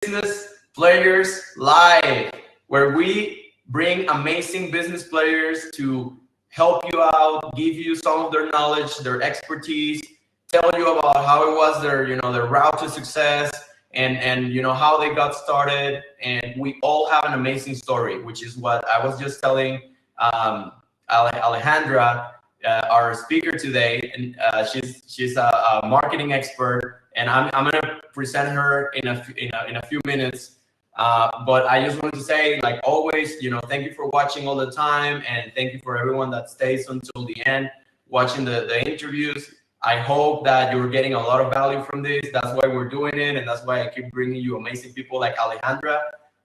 Business Players Live, where we bring amazing business players to help you out, give you some of their knowledge, their expertise, tell you about how it was their route to success, and how they got started. And we all have an amazing story, which is what I was just telling Alejandra, our speaker today, and she's a marketing expert, and I'm gonna present her in a few minutes. But I just wanted to say, like always, thank you for watching all the time, and thank you for everyone that stays until the end watching the interviews. I hope that you're getting a lot of value from this. That's why we're doing it, and that's why I keep bringing you amazing people like Alejandra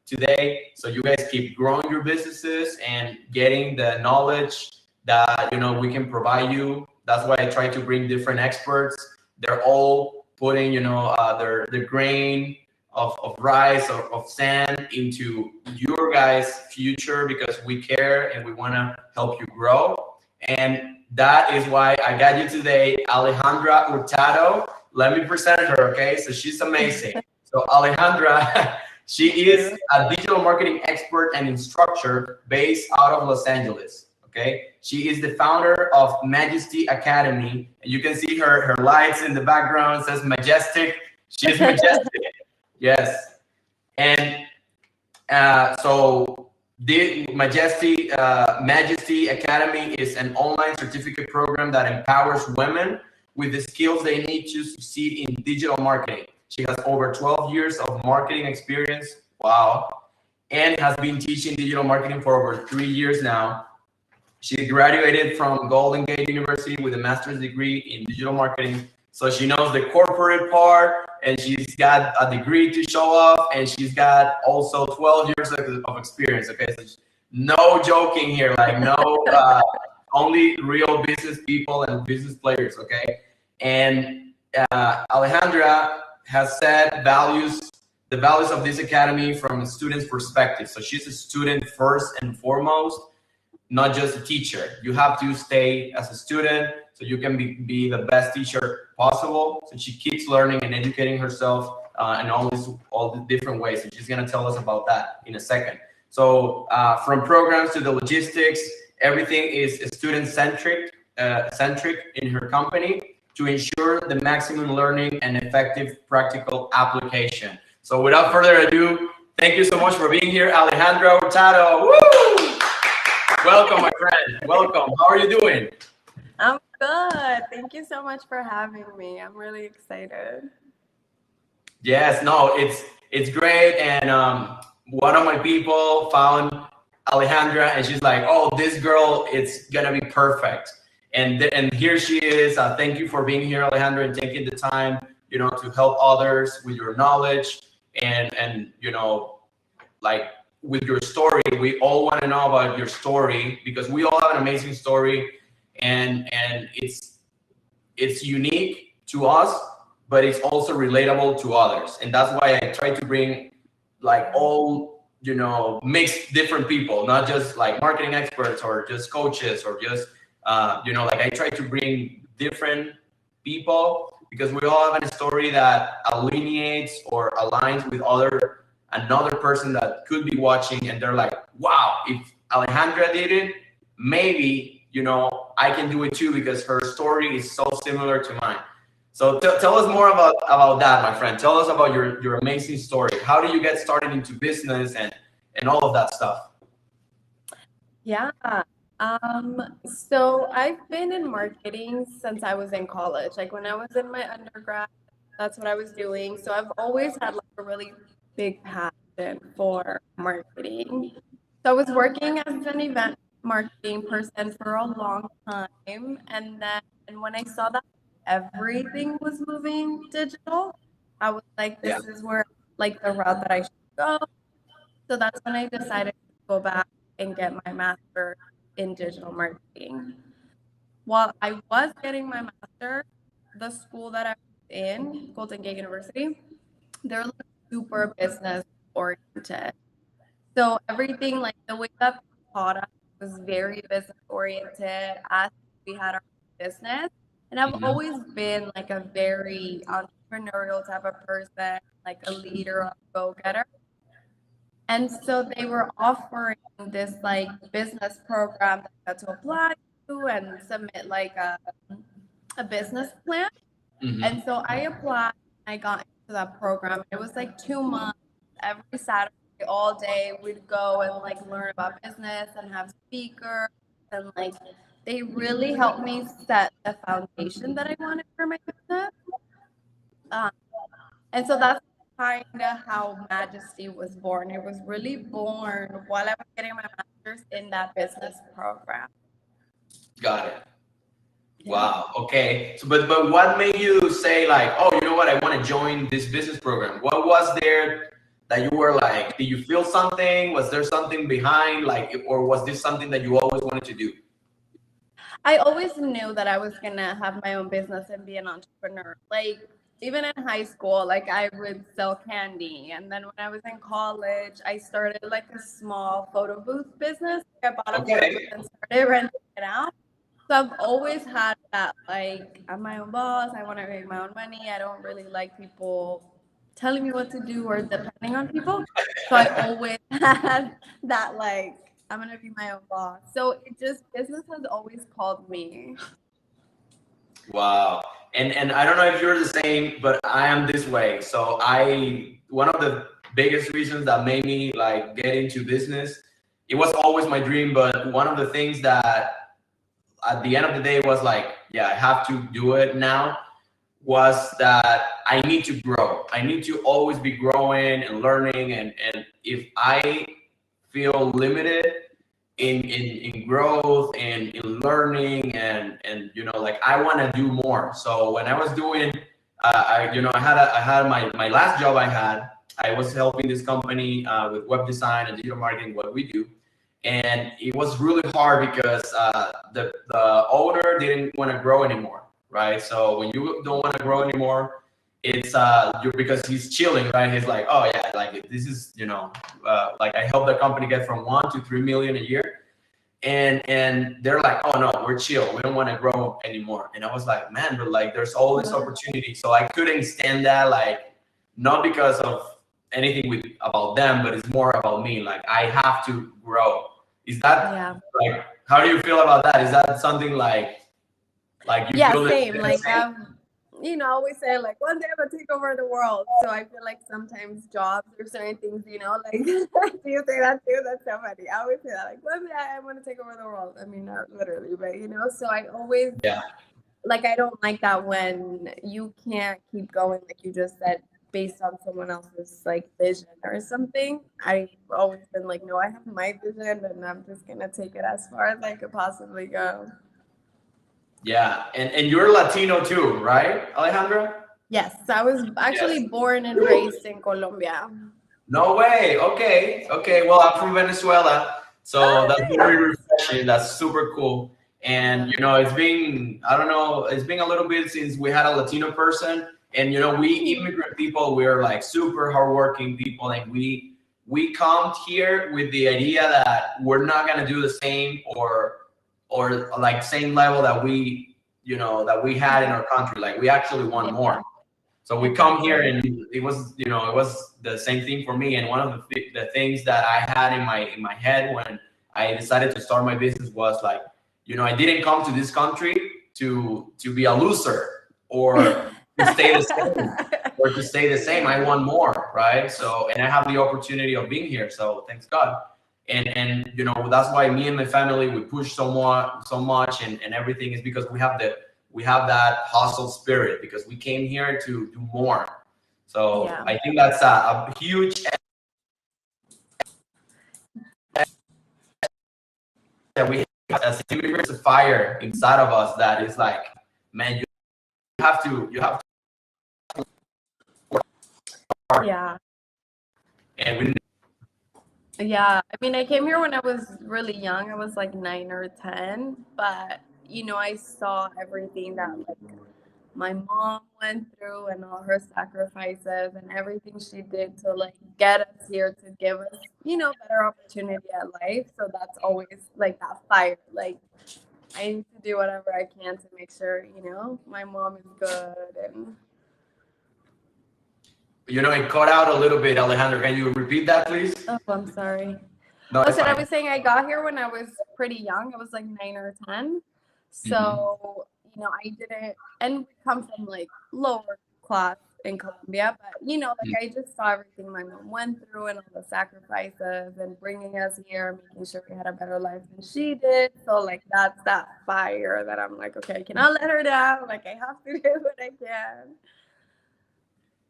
today, so you guys keep growing your businesses and getting the knowledge that we can provide you. That's why I try to bring different experts. They're all putting their grain of rice or of sand into your guys' future, because we care and we want to help you grow. And that is why I got you today, Alejandra Hurtado. Let me present her, okay? So she's amazing. So Alejandra, she is a digital marketing expert and instructor based out of Los Angeles, okay? She is the founder of Majesty Academy. And you can see her lights in the background. It says Majestic. She is majestic. Yes. And so the Majesty Academy is an online certificate program that empowers women with the skills they need to succeed in digital marketing. She has over 12 years of marketing experience. Wow. And has been teaching digital marketing for over 3 years now. She graduated from Golden Gate University with a master's degree in digital marketing. So she knows the corporate part, and she's got a degree to show off, and she's got also 12 years of experience. Okay, so no joking here, like no, only real business people and business players. Okay, and Alejandra has said the values of this academy from a student's perspective. So she's a student first and foremost, not just a teacher. You have to stay as a student so you can be the best teacher possible. So she keeps learning and educating herself in all the different ways. And she's gonna tell us about that in a second. So from programs to the logistics, everything is student centric in her company to ensure the maximum learning and effective practical application. So without further ado, thank you so much for being here, Alejandra Hurtado. Woo! Welcome, my friend. Welcome. How are you doing? I'm good. Thank you so much for having me. I'm really excited. Yes, no, it's great. And one of my people found Alejandra, and she's like, "Oh, this girl, it's gonna be perfect." And here she is. Thank you for being here, Alejandra, and taking the time, to help others with your knowledge and like with your story. We all want to know about your story, because we all have an amazing story, and it's unique to us, but it's also relatable to others. And that's why I try to bring like all mixed different people, not just like marketing experts or just coaches or just like I try to bring different people, because we all have a story that alienates or aligns with another person that could be watching, and they're like, wow, if Alejandra did it, maybe I can do it too, because her story is so similar to mine. So tell us more about that, my friend. Tell us about your amazing story. How did you get started into business and all of that stuff? Yeah. So I've been in marketing since I was in college. Like when I was in my undergrad, that's what I was doing. So I've always had like a really big passion for marketing. So I was working as an event marketing person for a long time. And then when I saw that everything was moving digital, I was like, this is where like the route that I should go. So that's when I decided to go back and get my master's in digital marketing. While I was getting my master's, the school that I was in, Golden Gate University, they're like super business oriented. So everything, like the way that they taught us was very business oriented as we had our business. And I've always been like a very entrepreneurial type of person. like a leader, a go-getter. And so they were offering this like business program that I had to apply to and submit like a business plan. And so I applied, I got into that program. It was like 2 months, every Saturday, all day, we'd go and like learn about business and have speakers. And like, they really helped me set the foundation that I wanted for my business. And so that's kind of how Majesty was born. It was really born while I was getting my master's in that business program. Got it. Wow. Okay. So, but what made you say like, oh, you know what? I want to join this business program. What was there that you were like? Did you feel something? Was there something behind, like, or was this something that you always wanted to do? I always knew that I was gonna have my own business and be an entrepreneur. Like even in high school, like I would sell candy, and then when I was in college, I started like a small photo booth business. I bought a photo booth and started renting it out. So I've always had that, like, I'm my own boss. I want to make my own money. I don't really like people telling me what to do or depending on people. So I always had that, like, I'm going to be my own boss. So it just, business has always called me. Wow. And I don't know if you're the same, but I am this way. So one of the biggest reasons that made me like get into business, it was always my dream, but one of the things that at the end of the day was like, yeah, I have to do it now, was that I need to grow. I need to always be growing and learning. And if I feel limited in growth and in learning and you know, like I want to do more. So when I was doing, I had my last job I was helping this company with web design and digital marketing, what we do. And it was really hard because the owner didn't want to grow anymore, right? So when you don't want to grow anymore, it's because he's chilling, right? He's like, oh yeah, like this is, you know, like I help the company get from 1 to 3 million a year, and they're like, oh no, we're chill, we don't want to grow anymore. And I was like, man, but like there's all this opportunity. So I couldn't stand that, like not because of anything about them, but it's more about me. Like I have to grow. Is that like, how do you feel about that? Is that something like you feel same. Like you know, I always say like one day I'm gonna take over the world. So I feel like sometimes jobs or certain things, you know, like do you say that too? That's so funny. I always say that, like one day I'm gonna take over the world. I mean, not literally, but you know, so I always like I don't like that when you can't keep going, like you just said, based on someone else's like vision or something. I've always been like, no, I have my vision and I'm just gonna take it as far as I could possibly go. Yeah, and you're Latino too, right, Alejandra? Yes, I was actually born and raised in Colombia. No way. Okay. Well, I'm from Venezuela, so that's very refreshing. That's super cool. And you know, it's been, I don't know, it's been a little bit since we had a Latino person. And you know, we immigrant people, we're like super hardworking people, and we come here with the idea that we're not gonna do the same or like same level that we, you know, that we had in our country. Like we actually want more. So we come here, and it was, you know, it was the same thing for me. And one of the things that I had in my head when I decided to start my business was like, you know, I didn't come to this country to be a loser or to stay the same. I want more, right? So, and I have the opportunity of being here. So thanks God. And you know, that's why me and my family, we push so much and everything, is because we have that hustle spirit, because we came here to do more. So I think that's a huge that we have as immigrants, a fire inside of us that is like, man, you have to yeah. And I mean, I came here when I was really young. I was like 9 or 10, but you know, I saw everything that like my mom went through and all her sacrifices and everything she did to like get us here, to give us, you know, better opportunity at life. So that's always like that fire. Like I need to do whatever I can to make sure, you know, my mom is good. And It cut out a little bit, Alejandra. Can you repeat that, please? Oh, I'm sorry. No, it's I fine. was saying I got here when I was pretty young. I was like 9 or 10. So, I didn't, and we come from like lower class in Colombia, but like I just saw everything my mom went through and all the sacrifices and bringing us here, making sure we had a better life than she did. So like that's that fire that I'm like, okay, I cannot let her down. Like I have to do what I can.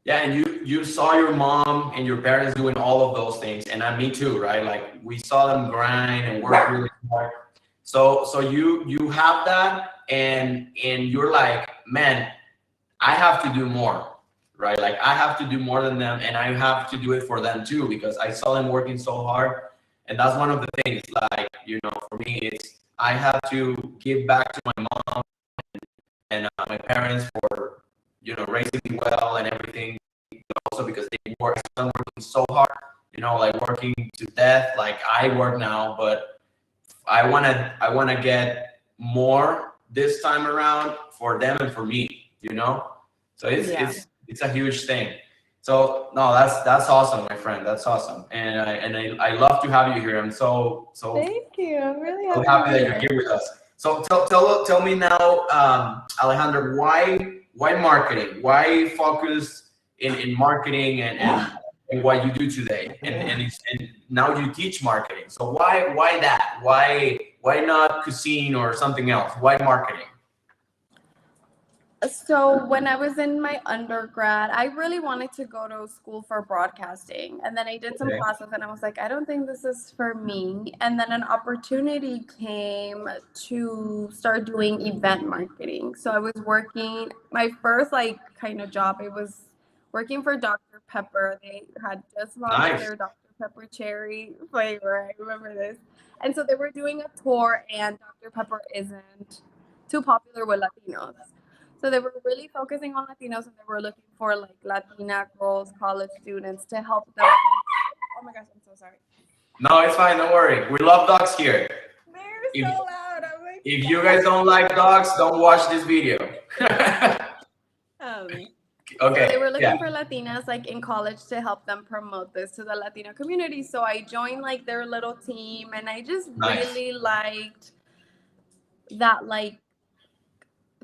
Yeah, and you saw your mom and your parents doing all of those things, and me too, right? Like we saw them grind and work really hard. So you have that, and you're like, man, I have to do more, right? Like I have to do more than them, and I have to do it for them too, because I saw them working so hard, and that's one of the things. Like for me, it's I have to give back to my mom and my parents for raising me well and everything. Also because they work so hard, like working to death. Like I work now, but I wanna get more this time around for them and for me. So it's a huge thing. So no, that's awesome, my friend. That's awesome, and I love to have you here. I'm so Thank you. I'm really happy that you're here with us. So tell me now, Alejandra, why marketing? Why focus in marketing and what you do today? And now you teach marketing. So why that? Why not cuisine or something else? Why marketing? So when I was in my undergrad, I really wanted to go to school for broadcasting. And then I did some classes and I was like, I don't think this is for me. And then an opportunity came to start doing event marketing. So I was working, my first kind of job, it was working for Dr. Pepper. They had just launched their Dr. Pepper cherry flavor. I remember this. And so they were doing a tour, and Dr. Pepper isn't too popular with Latinos. So they were really focusing on Latinos, and they were looking for Latina girls, college students to help them. Oh my gosh, I'm so sorry. No, it's fine. Don't worry. We love dogs here. They're so loud. I'm like, if you guys don't like dogs, don't watch this video. Okay. So they were looking for Latinas in college to help them promote this to the Latino community. So I joined their little team, and I just really liked that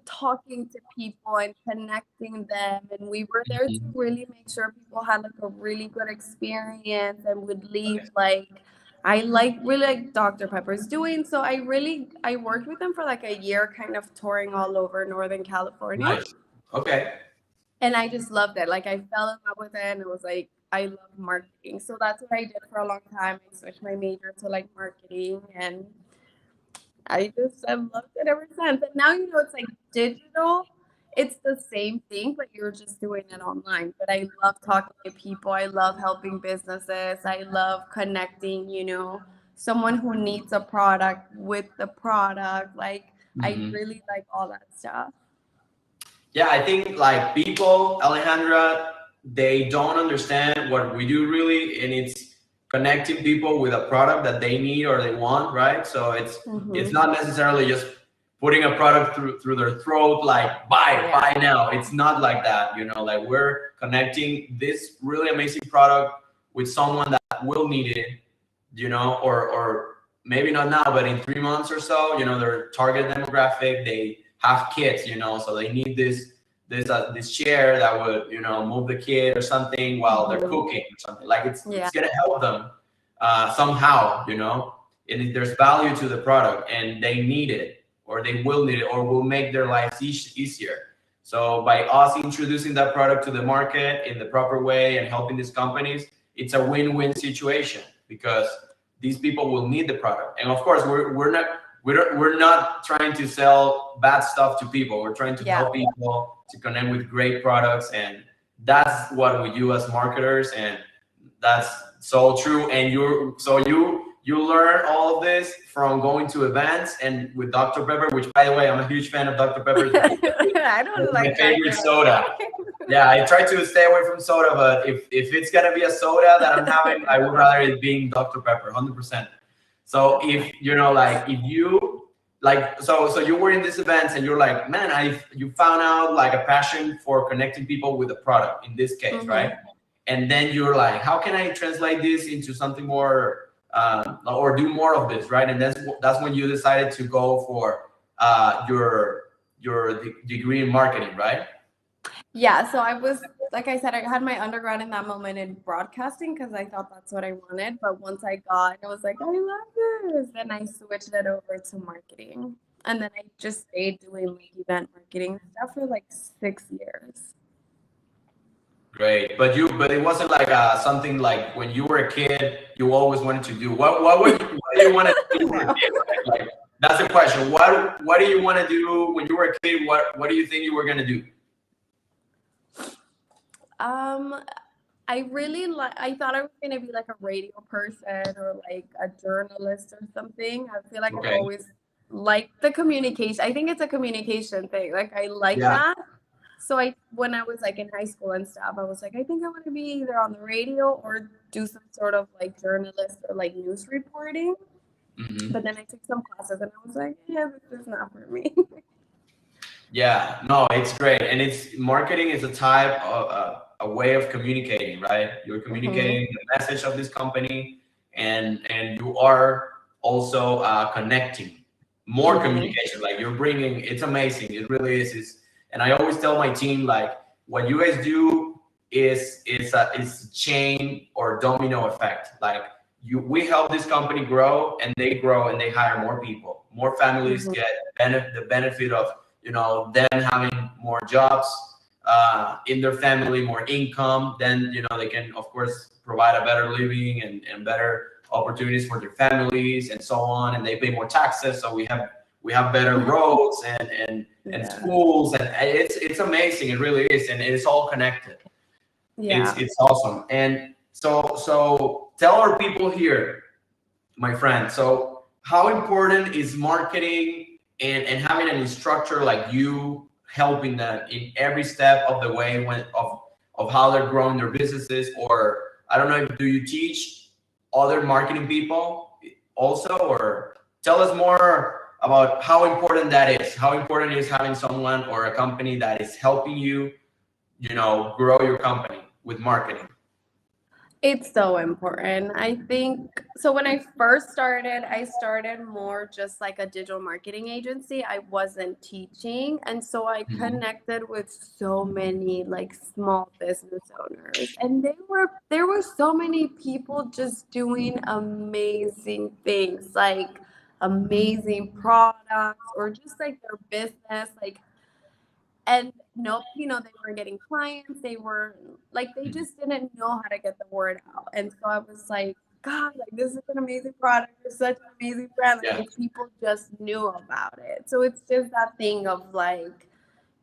talking to people and connecting them, and we were there to really make sure people had a really good experience and would leave I really like Dr. Pepper's doing. So I worked with them for a year, kind of touring all over Northern California. Nice. Okay. And I just loved it. I fell in love with it, and it was I love marketing. So that's what I did for a long time. I switched my major to marketing, and I've loved it ever since. And now it's digital. It's the same thing, but you're just doing it online. But I love talking to people. I love helping businesses. I love connecting, someone who needs a product with the product. I really like all that stuff. Yeah, I think people, Alejandra, they don't understand what we do really, and it's connecting people with a product that they need or they want, right? So it's not necessarily just putting a product through their throat, buy now. It's not like that, we're connecting this really amazing product with someone that will need it, or maybe not now, but in 3 months or so, their target demographic, they have kids, so they need this chair that would, move the kid or something while they're cooking or something. It's gonna help them somehow, and there's value to the product, and they need it, or they will need it, or will make their lives easier. So by us introducing that product to the market in the proper way and helping these companies, it's a win-win situation, because these people will need the product. And of course, we're not trying to sell bad stuff to people. We're trying to help people to connect with great products, and that's what we do as marketers, and that's so true. And you learn all of this from going to events and with Dr. Pepper, which, by the way, I'm a huge fan of Dr. Pepper. I don't like my favorite soda. Yeah, I try to stay away from soda, but if it's gonna be a soda that I'm having, I would rather it being Dr. Pepper, 100%. So if so you were in these events and you're like, man, you found out a passion for connecting people with a product in this case, right? and then you're like, how can I translate this into something more, or do more of this, right? And that's when you decided to go for your degree in marketing, right? Yeah, so I was, like I said, I had my undergrad in that moment in broadcasting because I thought that's what I wanted. But once I was like, I love this. Then I switched it over to marketing. And then I just stayed doing like event marketing stuff for like 6 years. Great, but it wasn't like something like when you were a kid, you always wanted to do. What do you want to do when you were a kid? Right? Like that's the question. What do you want to do when you were a kid? What do you think you were gonna do? I really I thought I was gonna be like a radio person or like a journalist or something. I feel like I've Okay. always liked the communication. I think it's a communication thing. Like I like Yeah. that. So when I was like in high school and stuff, I was like, I think I want to be either on the radio or do some sort of like journalist or like news reporting. Mm-hmm. But then I took some classes and I was like, yeah, this is not for me. Yeah, no, it's great, and it's marketing is a type of a way of communicating, right? You're communicating the message of this company, and you are also connecting more communication. Like you're bringing, it's amazing. It really is. And I always tell my team like, what you guys do is a chain or domino effect. Like we help this company grow, and they hire more people. More families get the benefit of them having more jobs in their family, more income. Then they can of course provide a better living and better opportunities for their families and so on. And they pay more taxes, so we have better roads and schools, and it's amazing. It really is, and it's all connected. Yeah. It's awesome. And so tell our people here, my friend. So how important is marketing and having an instructor like you helping them in every step of the way of how they're growing their businesses? Or I don't know, do you teach other marketing people also? Or tell us more about how important that is. How important is having someone or a company that is helping you, grow your company with marketing? It's so important. I think so. When I first started, I started more just like a digital marketing agency. I wasn't teaching. And so I connected with so many like small business owners. And there were so many people just doing amazing things, like amazing products or just like their business. And nope, they weren't getting clients. They were like, they just didn't know how to get the word out. And so I was like, God, like this is an amazing product. It's such an amazing brand. Like if people just knew about it. So it's just that thing of like,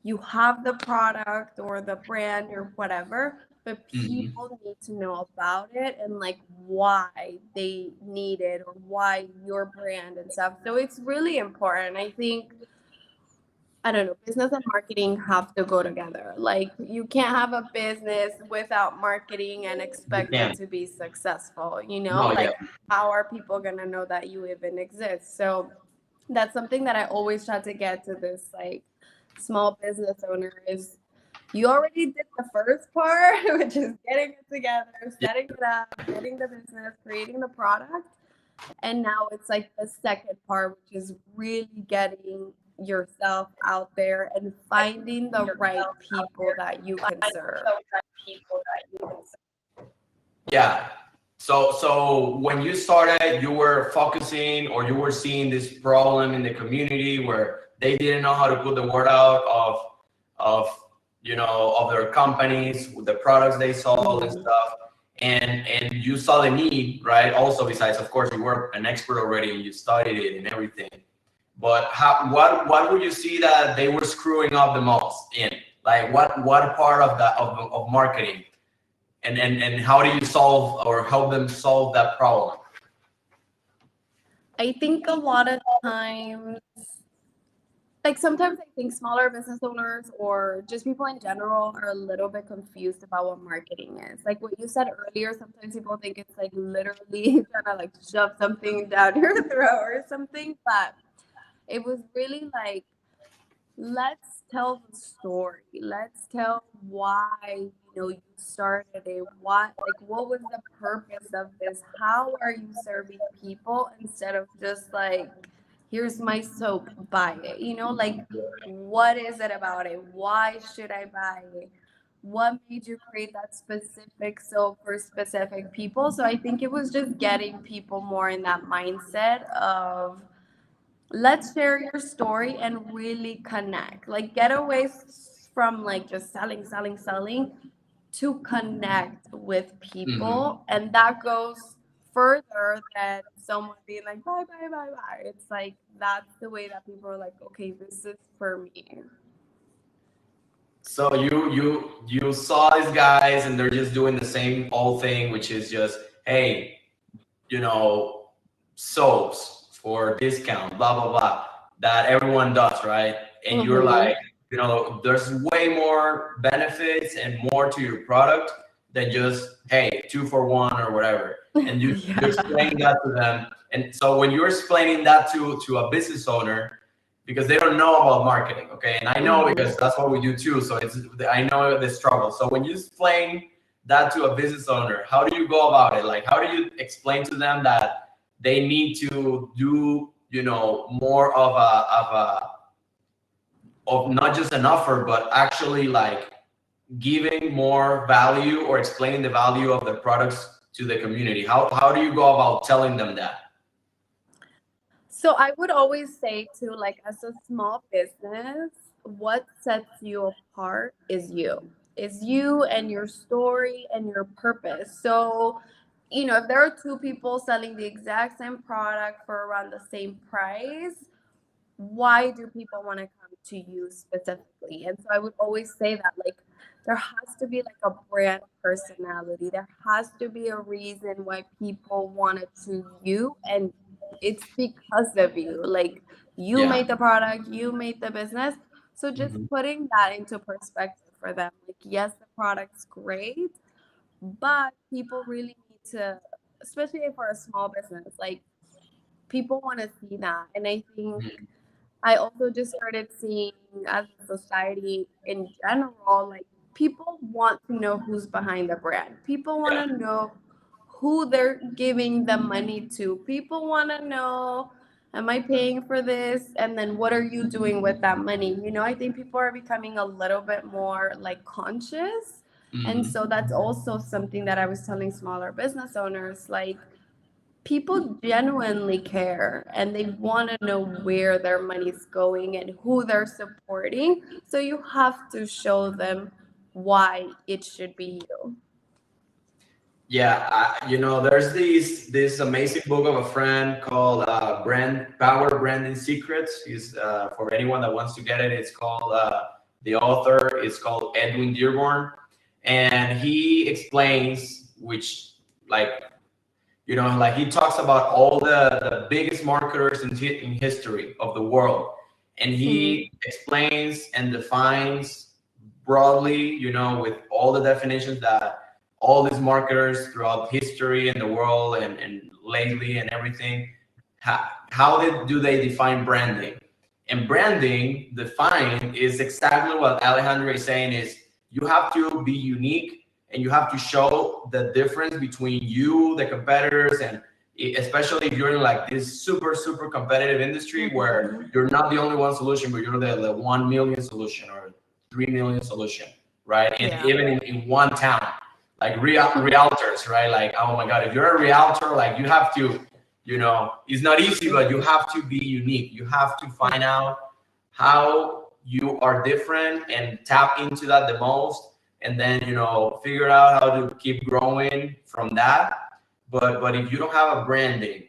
you have the product or the brand or whatever, but people need to know about it and like why they need it or why your brand and stuff. So it's really important. I think, I don't know, business and marketing have to go together. Like you can't have a business without marketing and expect it to be successful, how are people going to know that you even exist? So that's something that I always try to get to this like small business owner is you already did the first part, which is getting it together, setting it up, getting the business, creating the product. And now it's like the second part, which is really getting yourself out there and finding the right people that you can serve. Yeah. So when you started, you were focusing or you were seeing this problem in the community where they didn't know how to put the word out of their companies, the products they sold and stuff. And you saw the need, right? Also, besides, of course, you were an expert already and you studied it and everything. But what would you see that they were screwing up the most in? Like what part of marketing? And how do you solve or help them solve that problem? I think a lot of times, like sometimes I think smaller business owners or just people in general are a little bit confused about what marketing is. Like what you said earlier, sometimes people think it's like literally trying to like shove something down your throat or something, but it was really like, let's tell the story. Let's tell why, you started it. What was the purpose of this? How are you serving people instead of just like, here's my soap, buy it? Like, what is it about it? Why should I buy it? What made you create that specific soap for specific people? So I think it was just getting people more in that mindset of, let's share your story and really connect. Like, get away from like just selling to connect with people. And that goes further than someone being like, bye, bye, bye, bye. It's like, that's the way that people are like, okay, this is for me. So you saw these guys and they're just doing the same old thing, which is just, hey, soaps for discount, blah blah blah, that everyone does, right? And you're like, there's way more benefits and more to your product than just, hey, 2 for 1 or whatever. And you explain that to them. And so when you're explaining that to a business owner, because they don't know about marketing, okay? And I know because that's what we do too. So I know the struggle. So when you explain that to a business owner, how do you go about it? Like, how do you explain to them that they need to do, more of not just an offer, but actually like giving more value or explaining the value of the products to the community? How do you go about telling them that? So I would always say to, like, as a small business, what sets you apart is you and your story and your purpose. So, if there are 2 people selling the exact same product for around the same price, why do people want to come to you specifically? And so I would always say that, like, there has to be like a brand personality. There has to be a reason why people want to choose you, and it's because of you. Like, you made the product, you made the business. So just putting that into perspective for them, like, yes, the product's great, but people really need to, especially for a small business, like, people want to see that. And I think I also just started seeing, as a society in general, like, people want to know who's behind the brand. People want to know who they're giving the money to. People want to know, am I paying for this? And then what are you doing with that money? I think people are becoming a little bit more like conscious. And so that's also something that I was telling smaller business owners, like, people genuinely care and they want to know where their money's going and who they're supporting. So you have to show them why it should be you. Yeah, there's this amazing book of a friend called Brand Power Branding Secrets. Is for anyone that wants to get it. It's called the author is called Edwin Dearborn, and he explains, which, like, like, he talks about all the biggest marketers in history of the world, and he explains and defines broadly, with all the definitions that all these marketers throughout history and the world and lately and everything, how do they define branding? And branding defined is exactly what Alejandra is saying, is you have to be unique and you have to show the difference between you, the competitors, and especially if you're in like this super, super competitive industry where you're not the only one solution, but you're the 1 million solution or 3 million solution, right? And even in one town. Like realtors, right? Like, oh my God, if you're a realtor, like, you have to, it's not easy, but you have to be unique. You have to find out how you are different and tap into that the most, and then, figure out how to keep growing from that. But if you don't have a branding,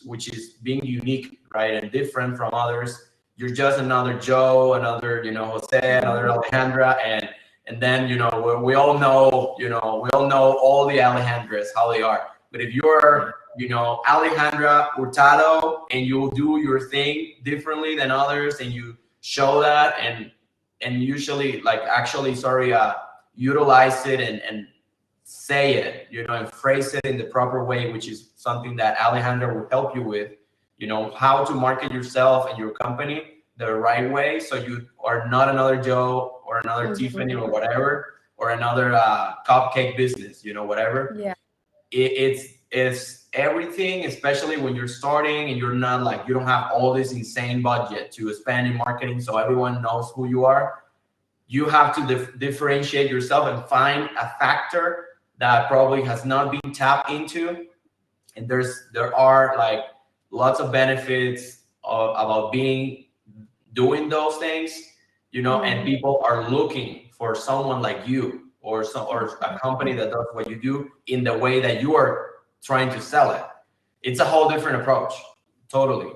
which is being unique, right, and different from others, you're just another Joe, another, Jose, another Alejandra, and then, we all know, all the Alejandras, how they are. But if you're, Alejandra Hurtado, and you do your thing differently than others, and you show that, and usually, like, actually, utilize it and say it, and phrase it in the proper way, which is something that Alejandra will help you with, how to market yourself and your company the right way, so you are not another Joe or another Tiffany or whatever, or another cupcake business, whatever. Yeah. It's everything, especially when you're starting and you're not like, you don't have all this insane budget to spend in marketing so everyone knows who you are. You have to differentiate yourself and find a factor that probably has not been tapped into. And there are like lots of benefits about doing those things, and people are looking for someone like you, or a company that does what you do in the way that you are trying to sell it. It's a whole different approach. Totally.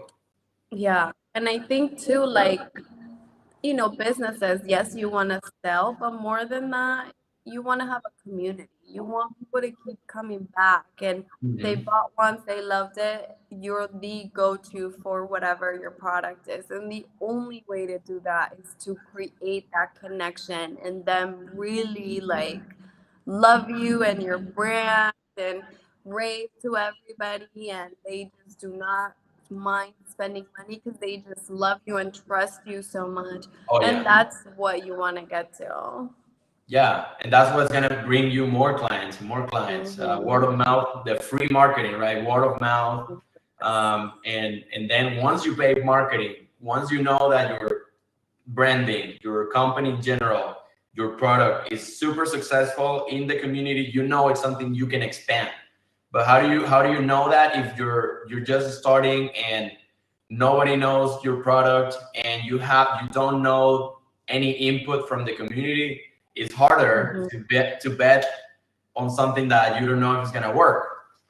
Yeah. And I think too, like, businesses, yes, you want to sell, but more than that, you want to have a community. You want people to keep coming back, and they bought once, they loved it. You're the go-to for whatever your product is. And the only way to do that is to create that connection and them really like love you and your brand and rave to everybody, and they just do not mind spending money because they just love you and trust you so much. Oh And yeah. that's what you want to get to. Yeah, and that's what's gonna bring you more clients, more clients. Word of mouth, the free marketing, right? Word of mouth, and then once you pay marketing, once you know that your branding, your company in general, your product is super successful in the community, it's something you can expand. But how do you know that if you're just starting and nobody knows your product and you don't know any input from the community? It's harder to bet on something that you don't know if it's gonna work,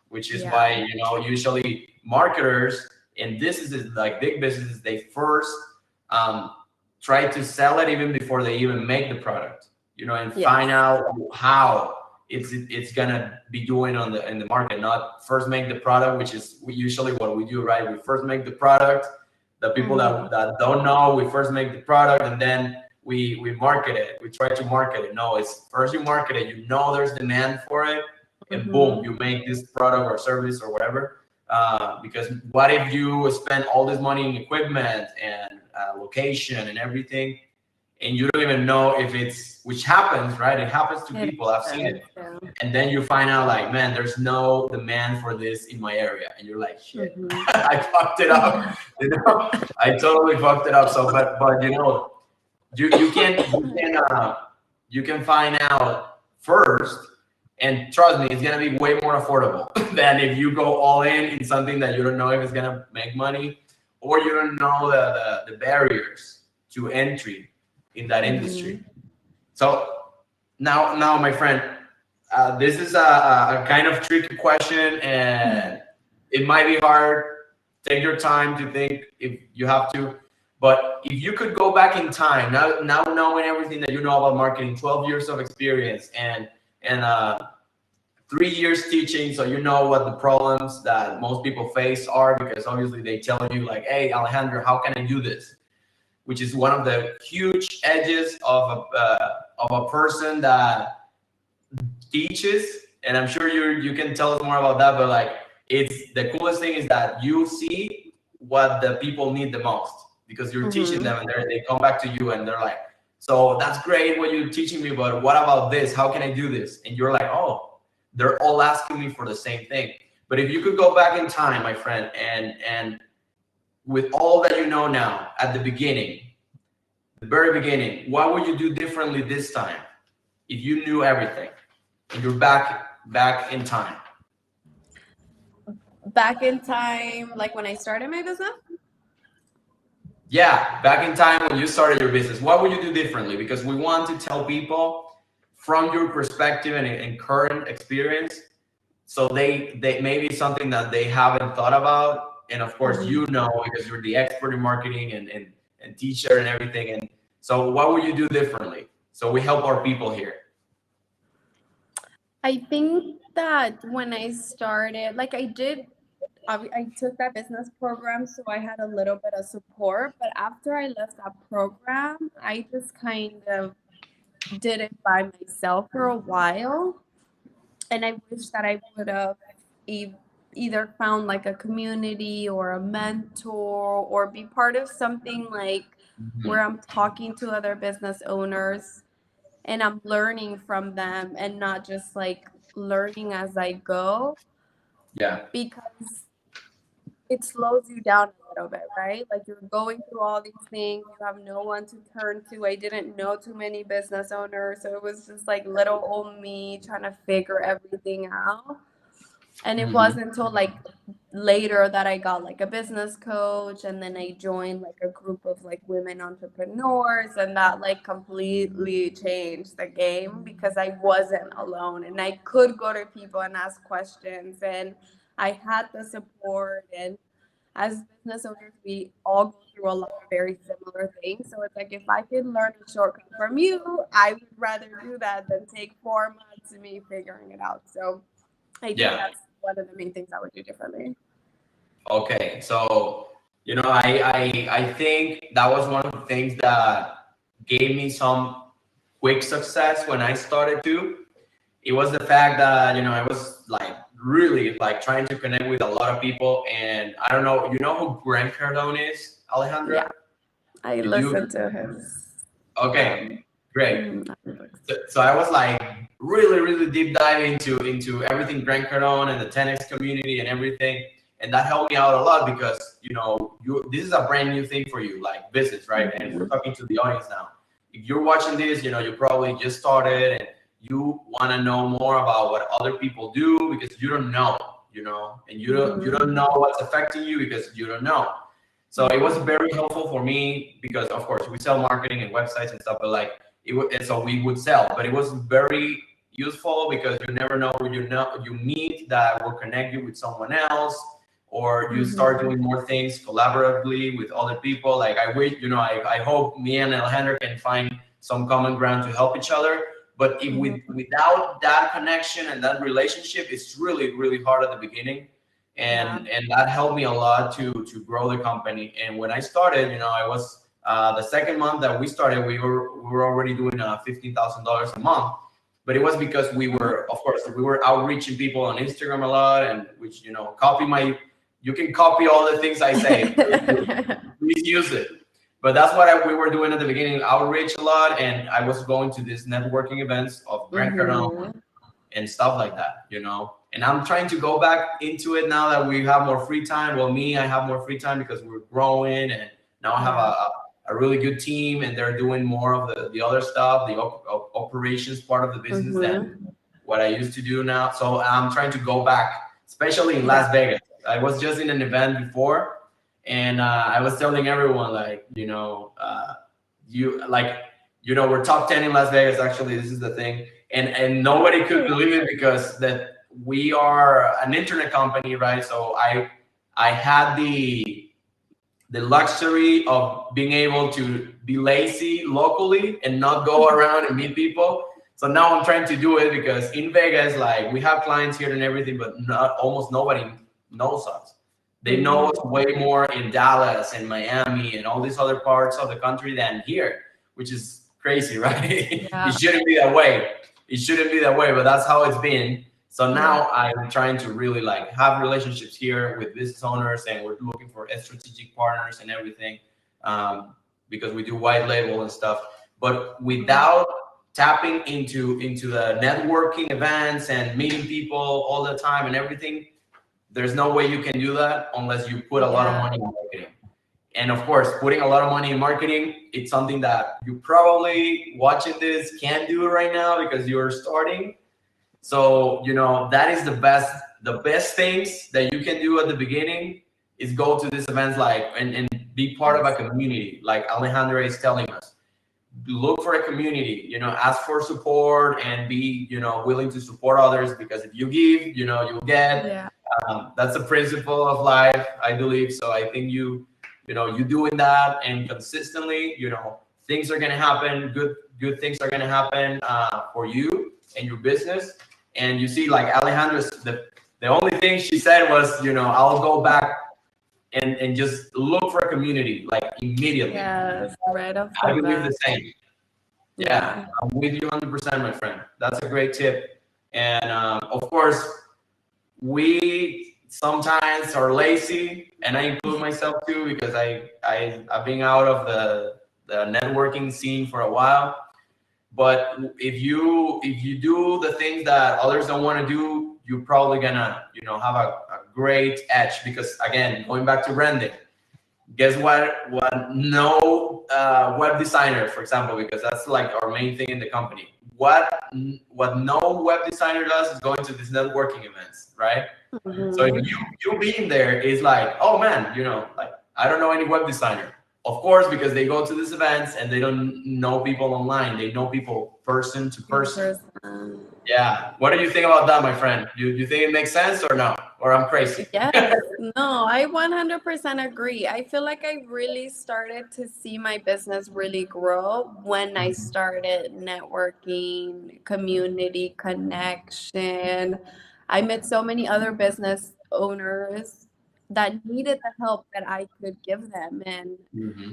which is why usually marketers and businesses, like big businesses, they first try to sell it even before they even make the product, and find out how it's gonna be doing in the market. Not first make the product, which is usually what we do, right? We first make the product. The people that don't know, we first make the product, and then we market it. We try to market it. No, it's first you market it. There's demand for it, and boom, you make this product or service or whatever. Because what if you spend all this money in equipment and location and everything, and you don't even know if which happens, right? It happens to people. I've seen it. And then you find out like, man, there's no demand for this in my area. And you're like, shit, I fucked it up. I totally fucked it up. So, but you can find out first, and trust me, it's gonna be way more affordable than if you go all in something that you don't know if it's gonna make money, or you don't know the barriers to entry in that industry. So now, my friend, this is a kind of tricky question, and it might be hard. Take your time to think if you have to. But if you could go back in time, now knowing everything that you know about marketing, 12 years of experience, and 3 years teaching, so you know what the problems that most people face are, because obviously they tell you like, hey, Alejandra, how can I do this? Which is one of the huge edges of a person that teaches. And I'm sure you can tell us more about that, but like, it's the coolest thing is that you see what the people need the most, because you're teaching them, and they come back to you and they're like, so that's great what you're teaching me, but what about this? How can I do this? And you're like, oh, they're all asking me for the same thing. But if you could go back in time, my friend, and with all that you know now at the beginning, the very beginning, what would you do differently this time if you knew everything and you're back in time? Back in time, like when I started my business? Yeah, back in time when you started your business, what would you do differently? Because we want to tell people from your perspective and current experience, so they maybe something that they haven't thought about. And of course, because you're the expert in marketing and teacher and everything. And so what would you do differently? So we help our people here. I think that when I started, like I took that business program, so I had a little bit of support. But after I left that program, I just kind of did it by myself for a while. And I wish that I would have either found like a community or a mentor, or be part of something like where I'm talking to other business owners and I'm learning from them and not just like learning as I go. Yeah. Because it slows you down a little bit, right? Like you're going through all these things, you have no one to turn to. I didn't know too many business owners, so it was just like little old me trying to figure everything out. And it wasn't until like later that I got like a business coach, and then I joined like a group of like women entrepreneurs, and that like completely changed the game because I wasn't alone and I could go to people and ask questions, and I had the support. And as business owners, we all go through a lot of very similar things. So it's like if I could learn a shortcut from you, I would rather do that than take 4 months of me figuring it out. So I think that's one of the main things I would do differently. Okay, so I think that was one of the things that gave me some quick success when I started too. It was the fact that I was like really like trying to connect with a lot of people, and I don't know, who Grant Cardone is, Alejandra? Yeah, I listened to his. Okay, great. So I was like really deep dive into everything Grant Cardone and the 10x community and everything, and that helped me out a lot because this is a brand new thing for you, like business, right? And we're talking to the audience now. If you're watching this, you probably just started and you want to know more about what other people do because you don't know, and you don't know what's affecting you because you don't know. So it was very helpful for me because, of course, we sell marketing and websites and stuff, but like and so we would sell, but it was very useful because you never know who you meet that will connect you with someone else, or you start doing more things collaboratively with other people. Like I wish, I hope me and Alejandra can find some common ground to help each other. But without that connection and that relationship, it's really hard at the beginning. And that helped me a lot to grow the company. And when I started, I was the second month that we started, we were already doing $15,000 a month. But it was because we were outreaching people on Instagram a lot, and which you can copy all the things I say. Please use it. But that's what we were doing at the beginning, outreach a lot, and I was going to these networking events of Grant Cardone and stuff like that, And I'm trying to go back into it now that we have more free time. Well, I have more free time because we're growing, and now I have a really good team, and they're doing more of the other stuff, the operations part of the business than what I used to do now. So I'm trying to go back, especially in Las Vegas. I was just in an event before, and I was telling everyone, like, we're top 10 in Las Vegas. Actually, this is the thing. And nobody could believe it because that we are an internet company, right? So I had the luxury of being able to be lazy locally and not go around and meet people. So now I'm trying to do it because in Vegas, like, we have clients here and everything, but almost nobody knows us. They know us way more in Dallas and Miami and all these other parts of the country than here, which is crazy, right? Yeah. It shouldn't be that way. It shouldn't be that way, but that's how it's been. So now I'm trying to really like have relationships here with business owners, and we're looking for strategic partners and everything, because we do white label and stuff. But without tapping into the networking events and meeting people all the time and everything, there's no way you can do that unless you put a lot of money in marketing. And of course, putting a lot of money in marketing, it's something that you probably watching this can't do right now because you're starting. So, that is the best things that you can do at the beginning is go to these events, like, and be part of a community, like Alejandra is telling us. Look for a community, ask for support and be, willing to support others, because if you give, you'll get. Yeah. That's a principle of life, I believe. So I think you doing that and consistently, things are gonna happen. Good things are gonna happen for you and your business. And you see, like Alejandra's, the only thing she said was, I'll go back and just look for a community, like, immediately. Yes, right off I the believe bat. the same. Yeah, I'm with you 100%, my friend. That's a great tip. And of course, we sometimes are lazy, and I include myself too, because I've been out of the networking scene for a while. But if you do the things that others don't want to do, you're probably gonna have a great edge. Because again, going back to branding, guess what no web designer, for example, because that's like our main thing in the company, what no web designer does is going to these networking events, right? So if you being there is like, oh man, like I don't know any web designer. Of course, because they go to these events and they don't know people online. They know people person to person. Yeah. What do you think about that, my friend? Do you think it makes sense or no? Or I'm crazy? Yes, no, I 100% agree. I feel like I really started to see my business really grow when I started networking, community connection. I met so many other business owners that needed the help that I could give them. And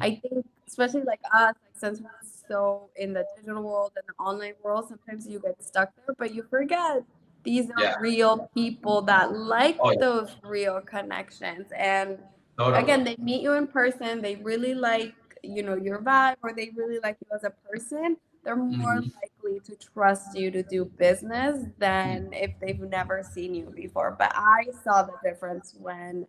I think, especially like us, like since we're so in the digital world and the online world, sometimes you get stuck there, but you forget these are real people that like those real connections. And again, they meet you in person, they really like your vibe, or they really like you as a person. They're more likely to trust you to do business than if they've never seen you before. But I saw the difference when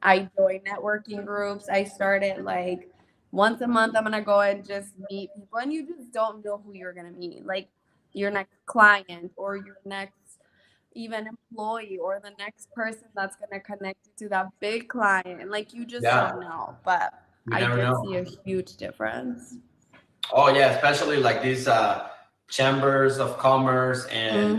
I joined networking groups. I started like once a month I'm gonna go and just meet people, and you just don't know who you're gonna meet, like your next client or your next even employee or the next person that's going to connect you to that big client. Like you just don't know, but I did see a huge difference. Oh yeah, especially like these chambers of commerce and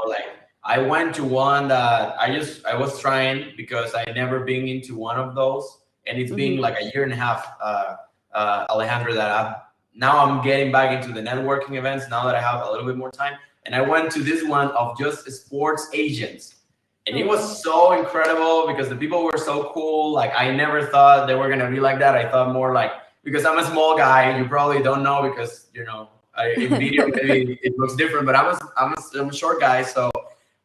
like I went to one that I was trying because I never been into one of those, and it's been like a year and a half, Alejandra, that now I'm getting back into the networking events now that I have a little bit more time. And I went to this one of just sports agents. And it was so incredible because the people were so cool. Like I never thought they were gonna be like that. I thought more like, because I'm a small guy and you probably don't know because in video maybe it looks different, but I'm a short guy. So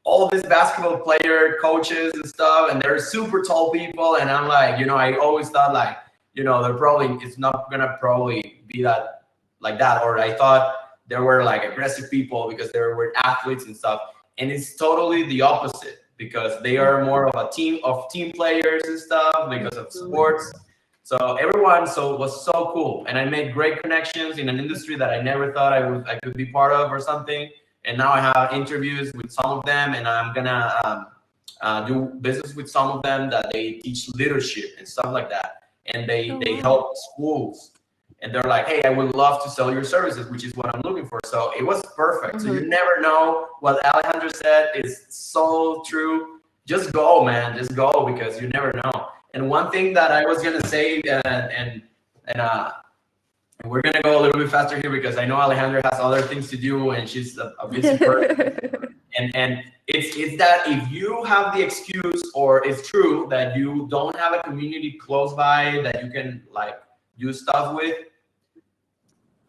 all these basketball player coaches and stuff, and they're super tall people. And I'm like, I always thought like, it's not gonna probably be that like that. Or I thought there were like aggressive people because they were athletes and stuff. And it's totally the opposite because they are more of a team players and stuff because of sports. So everyone was so cool. And I made great connections in an industry that I never thought I could be part of or something. And now I have interviews with some of them, and I'm gonna do business with some of them that they teach leadership and stuff like that. And they help schools. And they're like, hey, I would love to sell your services, which is what I'm looking for. So it was perfect. So you never know. What Alejandra said is so true. Just go, man. Just go, because you never know. And one thing that I was going to say, and we're going to go a little bit faster here because I know Alejandra has other things to do and she's a busy person. and it's that if you have the excuse, or it's true that you don't have a community close by that you can like do stuff with,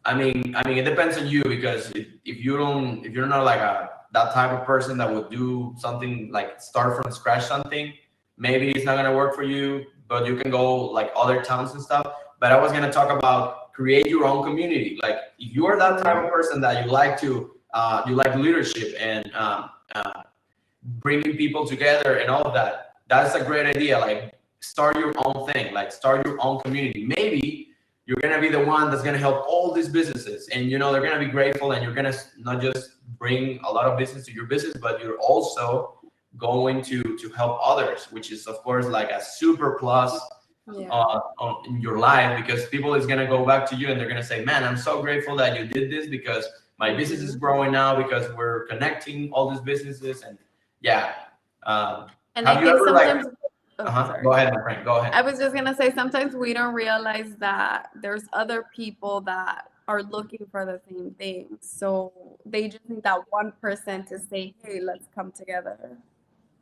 I mean, it depends on you, because if you're not like that type of person that would do something like start from scratch something, maybe it's not gonna work for you. But you can go like other towns and stuff. But I was gonna talk about create your own community. Like if you are that type of person that you like leadership and bringing people together and all of that, that's a great idea. Like start your own thing, like start your own community. Maybe you're going to be the one that's going to help all these businesses, and they're going to be grateful, and you're going to not just bring a lot of business to your business, but you're also going to help others, which is of course like a super plus in your life, because people is going to go back to you and they're going to say, man, I'm so grateful that you did this, because my business is growing now because we're connecting all these businesses. And and have you ever sometimes go ahead, my friend. Go ahead. I was just gonna say, sometimes we don't realize that there's other people that are looking for the same thing. So they just need that one person to say, "Hey, let's come together."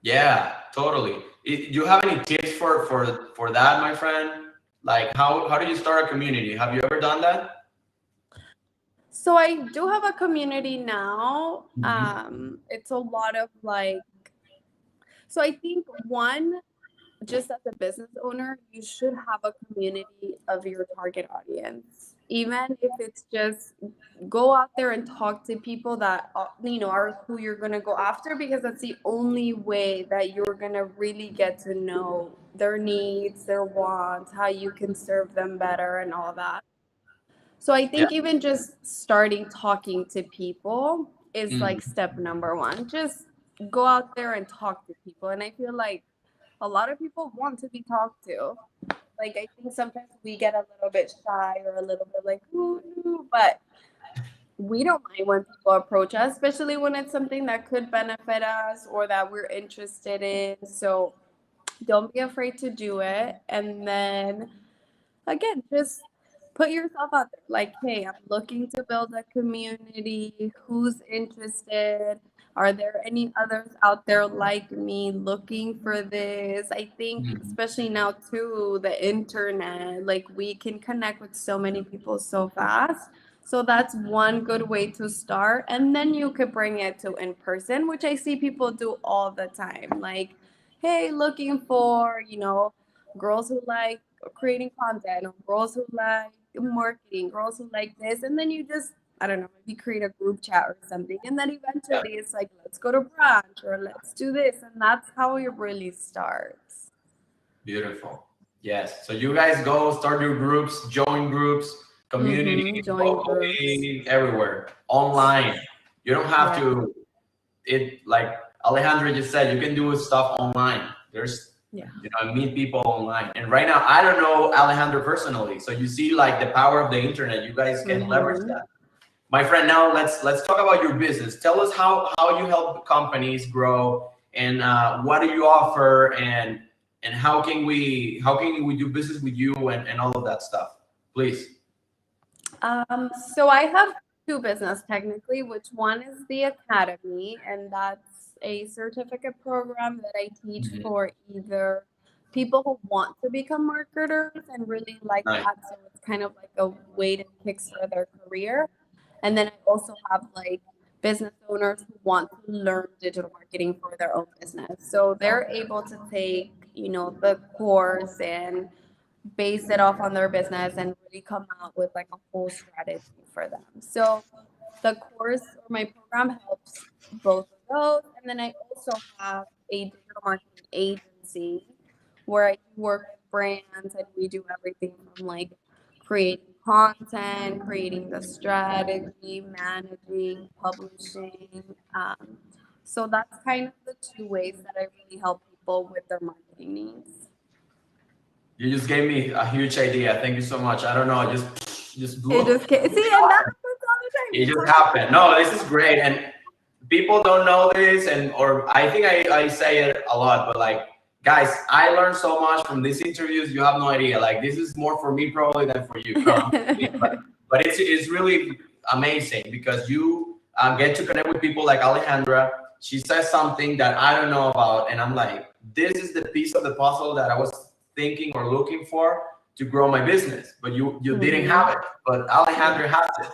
Yeah, totally. Do you have any tips for that, my friend? Like how do you start a community? Have you ever done that? So I do have a community now. It's a lot of like. So I think one, just as a business owner, you should have a community of your target audience. Even if it's just go out there and talk to people that are who you're going to go after, because that's the only way that you're going to really get to know their needs, their wants, how you can serve them better and all that. So I think even just starting talking to people is like step number one. Just go out there and talk to people. And I feel like a lot of people want to be talked to. Like, I think sometimes we get a little bit shy or a little bit like, ooh, but we don't mind when people approach us, especially when it's something that could benefit us or that we're interested in. So don't be afraid to do it. And then again, just put yourself out there. Like, hey, I'm looking to build a community. Who's interested? Are there any others out there like me looking for this? I think, especially now too, the internet, like we can connect with so many people so fast. So that's one good way to start. And then you could bring it to in person, which I see people do all the time. Like, hey, looking for, girls who like creating content, or girls who like marketing, girls who like this. And then you just, I don't know, maybe create a group chat or something. And then eventually it's like, let's go to brunch or let's do this. And that's how it really starts. Beautiful. Yes. So you guys go start your groups, join groups, community, locally, everywhere, online. You don't have to, like Alejandra just said, you can do stuff online. There's, meet people online. And right now, I don't know Alejandra personally. So you see like the power of the internet. You guys can leverage that. My friend, now let's talk about your business. Tell us how you help companies grow, and what do you offer, and how can we do business with you, and all of that stuff, please. So I have two business technically, which one is the Academy, and that's a certificate program that I teach for either people who want to become marketers and really like that. So it's kind of like a way to kickstart their career. And then I also have like business owners who want to learn digital marketing for their own business. So they're able to take, the course and base it off on their business and really come out with like a whole strategy for them. So the course or my program helps both of those. And then I also have a digital marketing agency where I work with brands, and we do everything from like creating content, creating the strategy, managing, publishing. So that's kind of the two ways that I really help people with their marketing needs. You just gave me a huge idea. Thank you so much. I don't know, just blew up. See, and that happens all the time. It just happened. No, this is great, and people don't know this, or I think I say it a lot, but like, guys, I learned so much from these interviews. You have no idea. Like, this is more for me probably than for you. But it's really amazing because you get to connect with people like Alejandra. She says something that I don't know about, and I'm like, this is the piece of the puzzle that I was thinking or looking for to grow my business, but you didn't have it, but Alejandra has it.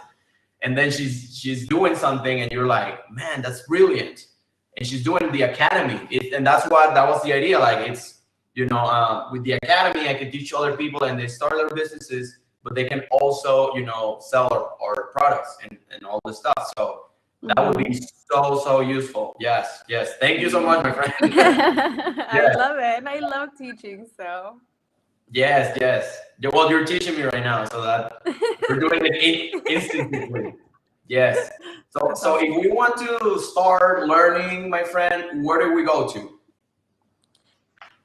And then she's doing something, and you're like, man, that's brilliant. And she's doing the Academy, and that was the idea. Like, it's, with the Academy, I can teach other people, and they start their businesses, but they can also, sell our products and all this stuff. So that would be so useful. Yes. Thank you so much, my friend. I love it, and I love teaching. So. Yes. Well, you're teaching me right now, so that we're doing it instantly. Yes. So if we want to start learning, my friend, where do we go to?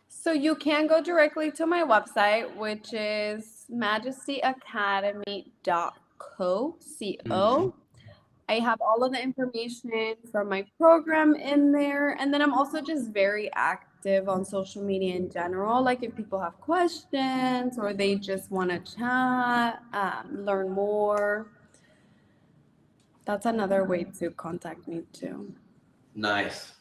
So you can go directly to my website, which is majestyacademy.co. I have all of the information from my program in there. And then I'm also just very active on social media in general. Like, if people have questions or they just want to chat, learn more, that's another way to contact me too. Nice.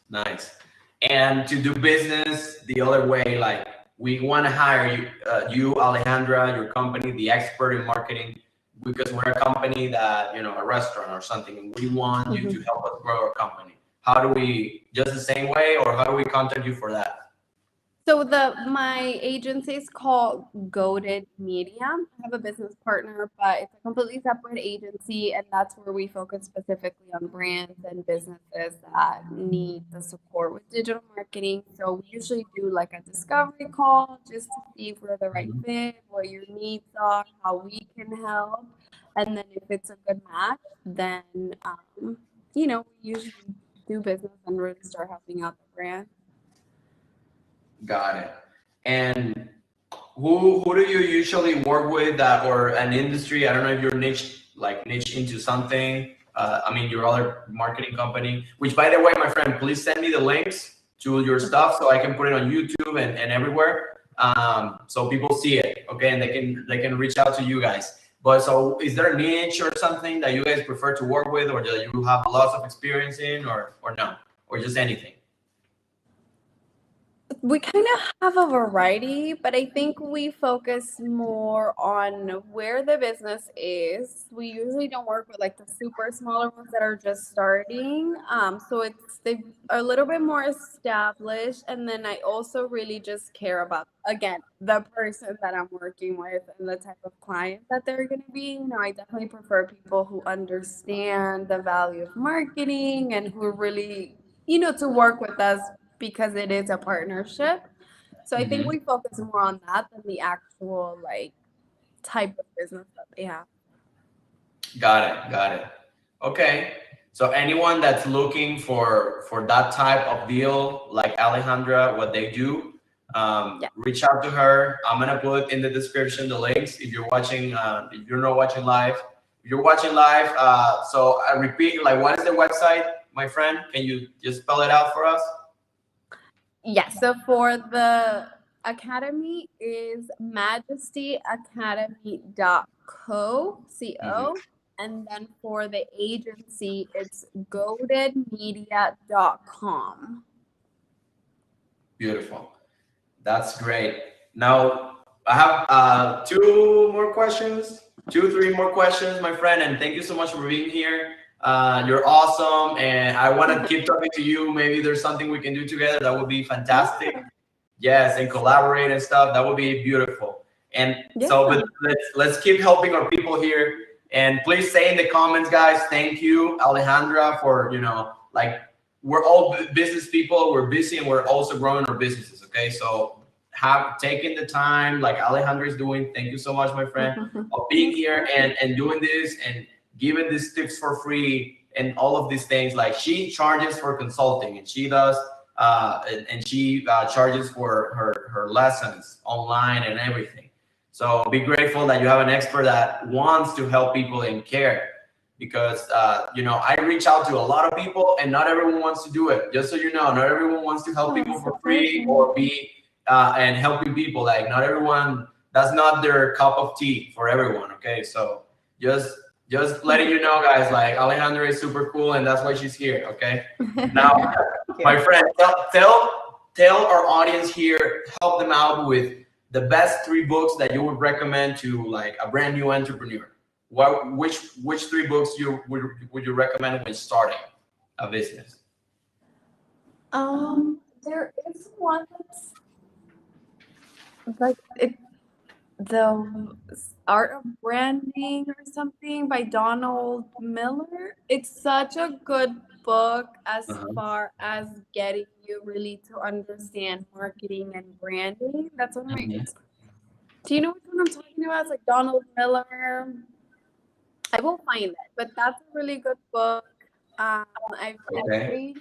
And to do business the other way, like, we want to hire you, Alejandra, your company, the expert in marketing, because we're a company that, a restaurant or something, and we want you to help us grow our company. How do we, just the same way, or how do we contact you for that? So my agency is called Goated Media. I have a business partner, but it's a completely separate agency, and that's where we focus specifically on brands and businesses that need the support with digital marketing. So we usually do like a discovery call just to see if we're the right fit, what your needs are, how we can help, and then if it's a good match, then we usually do business and really start helping out the brand. Got it. And who do you usually work with that, or an industry? I don't know if you're niche into something. Your other marketing company, which by the way, my friend, please send me the links to your stuff so I can put it on YouTube and everywhere. So people see it, okay, and they can reach out to you guys. But so is there a niche or something that you guys prefer to work with, or that you have lots of experience in, or no, or just anything? We kind of have a variety, but I think we focus more on where the business is. We usually don't work with like the super smaller ones that are just starting. So they're a little bit more established. And then I also really just care about, again, the person that I'm working with and the type of client that they're going to be. I definitely prefer people who understand the value of marketing and who are really, to work with us, because it is a partnership. So I think we focus more on that than the actual type of business that they have. Got it. Okay. So anyone that's looking for that type of deal, like Alejandra, what they do, reach out to her. I'm gonna put in the description the links if you're watching. If you're not watching live, if you're watching live. So I repeat, what is the website, my friend? Can you just spell it out for us? Yes. So for the academy is majestyacademy.co, and then for the agency it's goatedmedia.com. Beautiful. That's great. Now I have three more questions, my friend, and thank you so much for being here. You're awesome, and I want to keep talking to you. Maybe there's something we can do together that would be fantastic. Yes, and collaborate and stuff. That would be beautiful. And so, but let's keep helping our people here. And please say in the comments, guys, thank you, Alejandra, for we're all business people. We're busy, and we're also growing our businesses. Okay, so have taken the time, like Alejandra is doing. Thank you so much, my friend, of being here and doing this and giving these tips for free and all of these things. Like, she charges for consulting, and she does, and she charges for her lessons online and everything. So be grateful that you have an expert that wants to help people and care, because I reach out to a lot of people and not everyone wants to do it. Just so you know, not everyone wants to help people for free or be and helping people. Like, not everyone, that's not their cup of tea for everyone. Okay, so just letting you know, guys, like, Alejandra is super cool, and that's why she's here. Okay. Now, my friend, tell our audience here, help them out with the best 3 books that you would recommend to like a brand new entrepreneur. Which 3 books would you recommend when starting a business? There is one that's like the Art of Branding or something by Donald Miller. It's such a good book as far as getting you really to understand marketing and branding. That's one of my Do you know which one I'm talking about? It's like Donald Miller. I will find it, but that's a really good book. I've been reading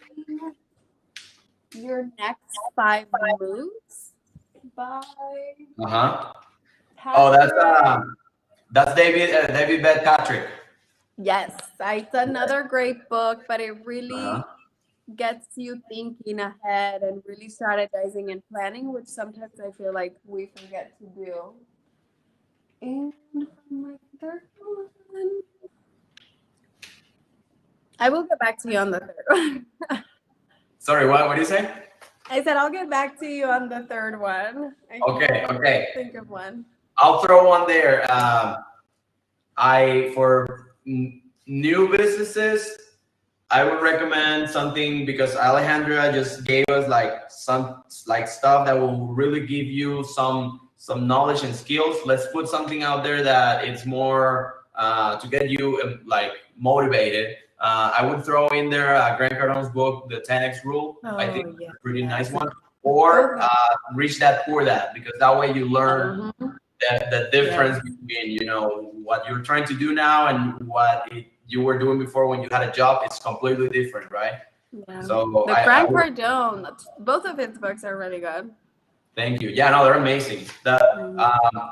Your Next 5 Moves by that's David Beth Patrick. Yes, it's another great book, but it really gets you thinking ahead and really strategizing and planning, which sometimes I feel like we forget to do. And my third one, I will get back to you on the third one. Sorry, what did you say? I said I'll get back to you on the third one. Okay. Think of one. I'll throw one there. For new businesses, I would recommend something because Alejandra just gave us like some like stuff that will really give you some knowledge and skills. Let's put something out there that it's more to get you like motivated. I would throw in there Grant Cardone's book, The 10X Rule. I think it's a pretty nice one. Or Rich Dad Poor Dad, because that way you learn the difference between, you know, what you're trying to do now and what you were doing before when you had a job. It's completely different, right? Yeah. So the Grant Cardone, both of his books are really good. Thank you. Yeah, no, they're amazing. The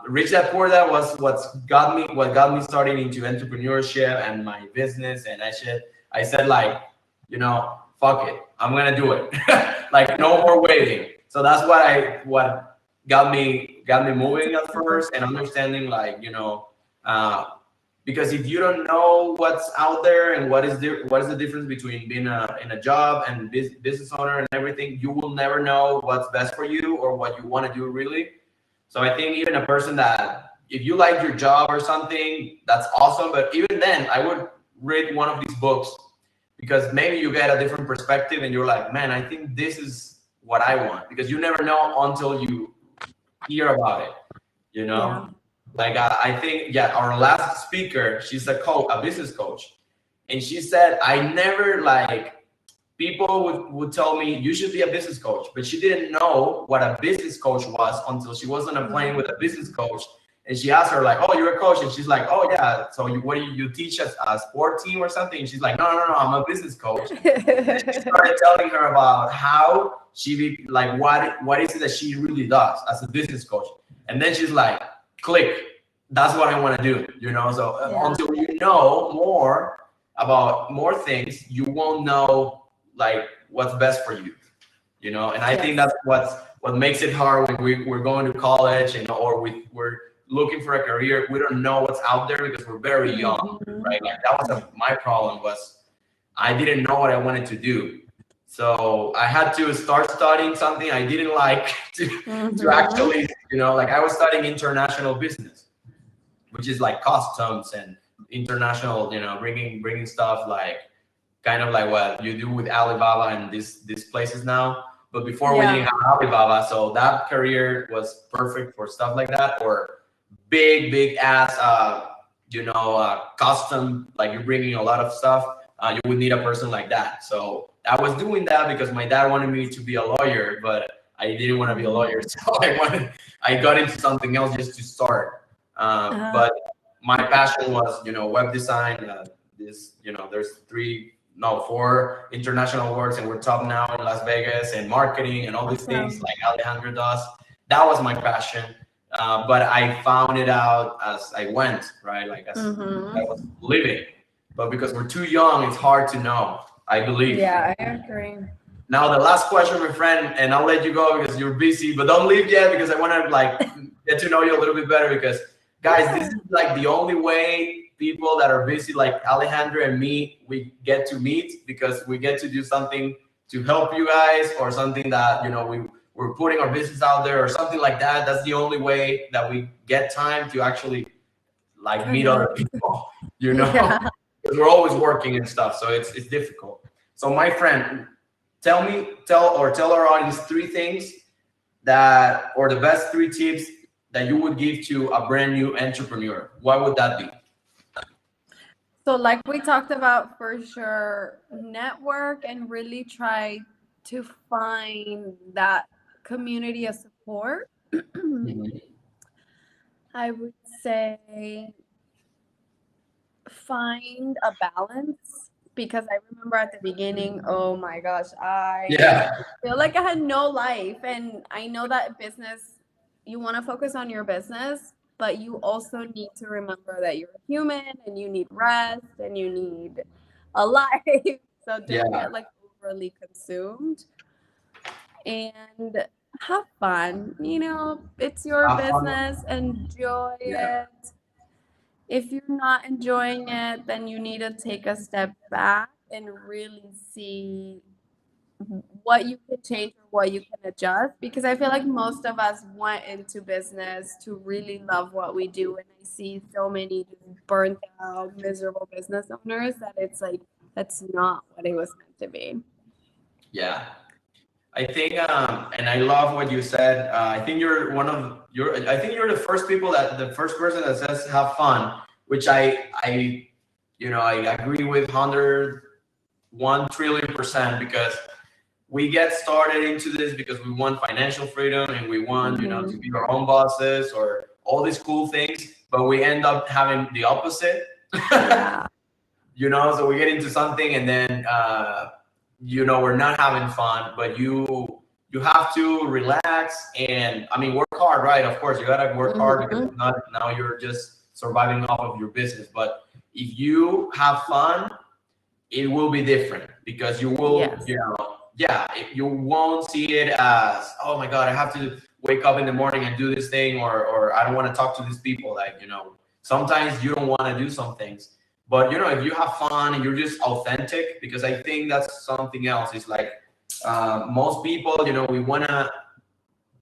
Rich Dad Poor Dad was what got me started into entrepreneurship and my business. And I said like, you know, fuck it, I'm gonna do it. Like no more waiting. So that's what got me moving at first and understanding like, you know, because if you don't know what's out there and what is the difference between being in a job and business owner and everything, you will never know what's best for you or what you want to do really. So I think even a person that if you like your job or something, that's awesome. But even then, I would read one of these books because maybe you get a different perspective and you're like, man, I think this is what I want, because you never know until you hear about it, you know. Yeah. Like I think, our last speaker, she's a business coach, and she said, I never like people would tell me you should be a business coach, but she didn't know what a business coach was until she was on a plane with a business coach, and she asked her like, oh, you're a coach, and she's like, oh yeah, so what do you teach us, a sport team or something? And she's like, no, I'm a business coach. And she started telling her about how like what is it that she really does as a business coach, and then she's like, click, that's what I want to do, you know. So until you know more about more things, you won't know like what's best for you, you know. And I think that's what makes it hard when we're going to college and or we're looking for a career. We don't know what's out there because we're very young, right? Like that was my problem, was I didn't know what I wanted to do. So I had to start studying something I didn't like to actually, you know, like I was studying international business, which is like customs and international, you know, bringing stuff like kind of like what you do with Alibaba and these places now. But before we didn't have Alibaba, so that career was perfect for stuff like that, or big ass, you know, custom, like you're bringing a lot of stuff. You would need a person like that. So I was doing that because my dad wanted me to be a lawyer, but I didn't want to be a lawyer. So I got into something else just to start. But my passion was, you know, web design. You know, there's 4 international awards, and we're top now in Las Vegas, and marketing and all these things like Alejandra does. That was my passion. But I found it out as I went, right? Like as I was living. But because we're too young, it's hard to know, I believe. Yeah, I agree. Now, the last question, my friend, and I'll let you go because you're busy, but don't leave yet because I want to like get to know you a little bit better, because guys, this is like the only way people that are busy like Alejandra and me, we get to meet, because we get to do something to help you guys, or something that, you know, we're putting our business out there or something like that. That's the only way that we get time to actually like meet other people, you know. Because we're always working and stuff, so it's difficult. So my friend, tell our audience 3 things that, or the best 3 tips that you would give to a brand new entrepreneur. What would that be? So like we talked about, for sure, network and really try to find that community of support. I would say find a balance, because I remember at the beginning, oh my gosh, I feel like I had no life. And I know that business, you want to focus on your business, but you also need to remember that you're human and you need rest and you need a life. So don't get like overly consumed, and have fun. You know, it's your business. Enjoy it. If you're not enjoying it, then you need to take a step back and really see what you can change or what you can adjust, because I feel like most of us went into business to really love what we do, and I see so many just burnt out, miserable business owners that it's like that's not what it was meant to be. Yeah. I think, and I love what you said. I think you're I think you're the first person that says have fun, which I agree with 1 trillion%, because we get started into this because we want financial freedom and we want, to be our own bosses or all these cool things, but we end up having the opposite. Yeah. So we get into something and then, we're not having fun, but you have to relax and, work hard, right? Of course, you gotta work hard, because if not, now you're just surviving off of your business. But if you have fun, it will be different, because you will, you won't see it as, oh my God, I have to wake up in the morning and do this thing, or I don't want to talk to these people. Like, sometimes you don't want to do some things. But, if you have fun and you're just authentic, because I think that's something else. It's like, most people, we want to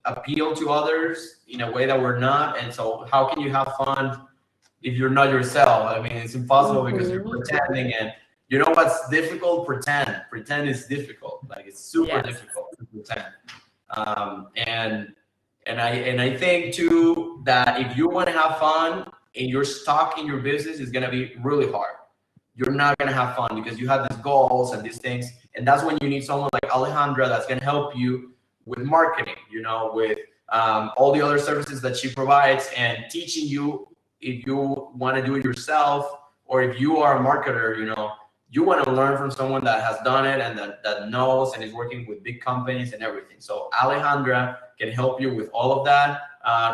appeal to others in a way that we're not. And so how can you have fun if you're not yourself? It's impossible, because you're pretending. And you know what's difficult? Pretend is difficult. Like, it's super difficult to pretend. And I think too, that if you want to have fun and you're stuck in your business, it's going to be really hard. You're not going to have fun, because you have these goals and these things. And that's when you need someone like Alejandra that's going to help you with marketing, with all the other services that she provides, and teaching you, if you want to do it yourself, or if you are a marketer, you want to learn from someone that has done it and that knows and is working with big companies and everything. So Alejandra can help you with all of that.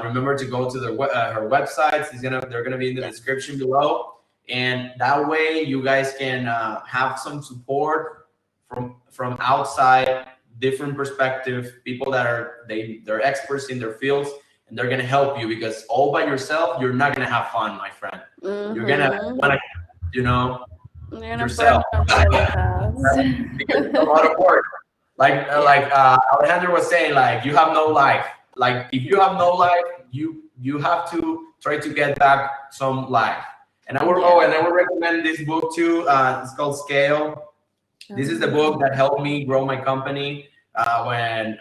Remember to go to her websites. They're gonna be in the description below, and that way you guys can have some support from outside, different perspective, people that they're experts in their fields, and they're gonna help you, because all by yourself you're not gonna have fun, my friend. You're gonna want to, yourself, because it's a lot of work. Like Alejandra was saying, like, you have no life. Like, if you have no life, you have to try to get back some life. And I would recommend this book too. It's called Scale. This is the book that helped me grow my company when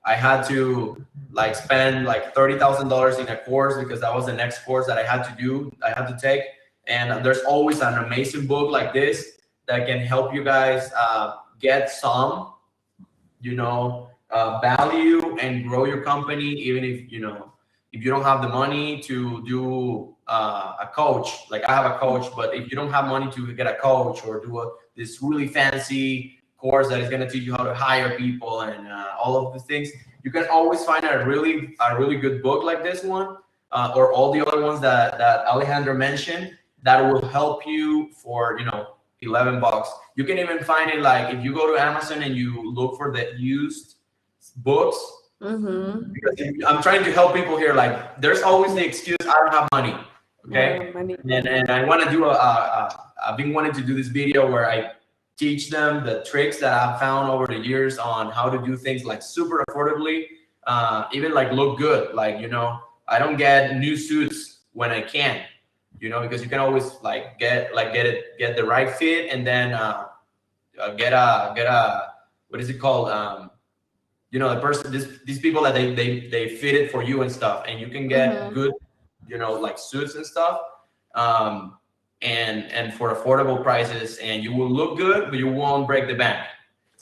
I had to spend like $30,000 in a course, because that was the next course that I had to take. And there's always an amazing book like this that can help you guys get some, value and grow your company, even if you don't have the money to do a coach. Like, I have a coach, but if you don't have money to get a coach or do this really fancy course that is going to teach you how to hire people and all of these things, you can always find a really good book like this one, or all the other ones that Alejandra mentioned, that will help you for $11. You can even find it, like, if you go to Amazon and you look for the used books, because I'm trying to help people here. Like, there's always the excuse, I don't have money. Okay, and I want to do I've been wanting to do this video where I teach them the tricks that I've found over the years on how to do things like super affordably, even like look good. Like, I don't get new suits when I can, because you can always get the right fit, and then get a what is it called? The person, these people that they fit it for you and stuff, and you can get good, like suits and stuff, and for affordable prices, and you will look good, but you won't break the bank.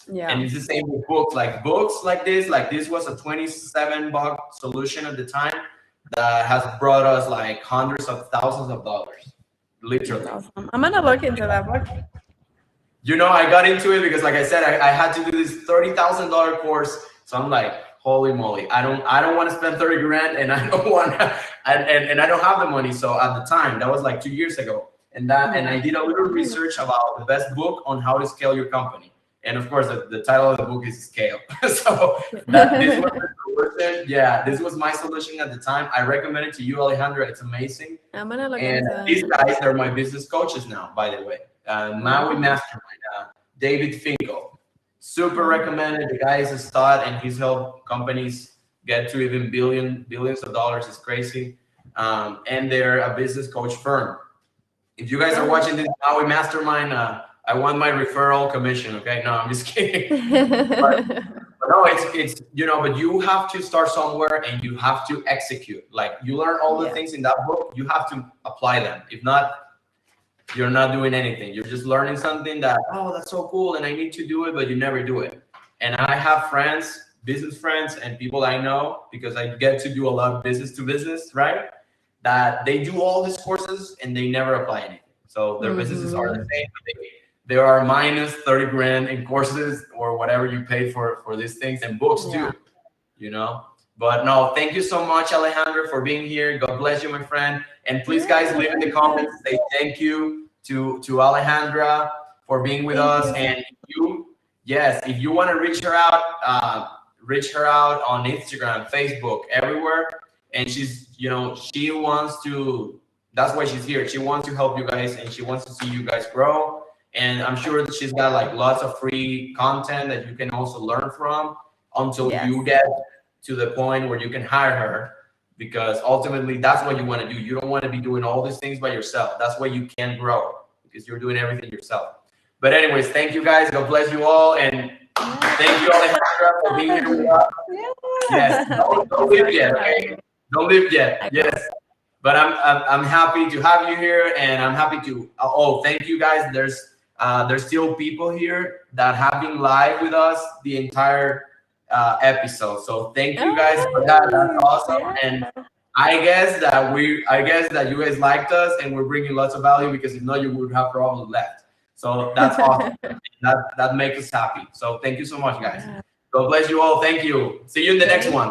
Yeah. And it's the same with books. Like, books like this was a $27 solution at the time that has brought us like hundreds of thousands of dollars, literally. Awesome. I'm gonna look into that book. I got into it because, like I said, I had to do this $30,000 course. So I'm like, holy moly, I don't want to spend 30 grand, and I don't want to, and I don't have the money. So at the time, that was like 2 years ago, and I did a little research about the best book on how to scale your company. And of course, the title of the book is Scale. So this was the solution. Yeah, this was my solution at the time. I recommend it to you, Alejandra. It's amazing. I'm gonna look into it. These guys, they're my business coaches now, by the way. Maui Mastermind, David Finkel. Super recommended. The guy is a stud, and he's helped companies get to even billions of dollars. It's crazy. And they're a business coach firm. If you guys are watching this Maui Mastermind, I want my referral commission. Okay, no, I'm just kidding. But no, it's but you have to start somewhere and you have to execute. Like you learn all the things in that book, you have to apply them. If not, you're not doing anything. You're just learning something that, oh, that's so cool and I need to do it, but you never do it. And I have friends, business friends, and people I know, because I get to do a lot of business to business, right? That they do all these courses and they never apply anything. So their businesses are the same. They are minus 30 grand in courses or whatever you pay for these things, and books too, But no, thank you so much, Alejandra, for being here. God bless you, my friend. And please, guys, leave in the comments, say thank you to Alejandra for being with us. And if you want to reach her out on Instagram, Facebook, everywhere. And she's, she wants to, that's why she's here. She wants to help you guys and she wants to see you guys grow. And I'm sure that she's got like lots of free content that you can also learn from until you get to the point where you can hire her, because ultimately that's what you want to do. You don't want to be doing all these things by yourself. That's why you can grow, because you're doing everything yourself. But anyways, thank you guys. God bless you all. And thank you, Alejandra, for being here with us. Yes, don't leave yet, okay? Don't leave yet. Yes. But I'm happy to have you here, and I'm happy to. Thank you guys. There's still people here that have been live with us the entire episode. So thank you guys for that. That's awesome. And I guess that you guys liked us and we're bringing lots of value, because if not, you would have probably left. So that's awesome. that makes us happy. So thank you so much, guys. God bless you all. Thank you. See you in the next one.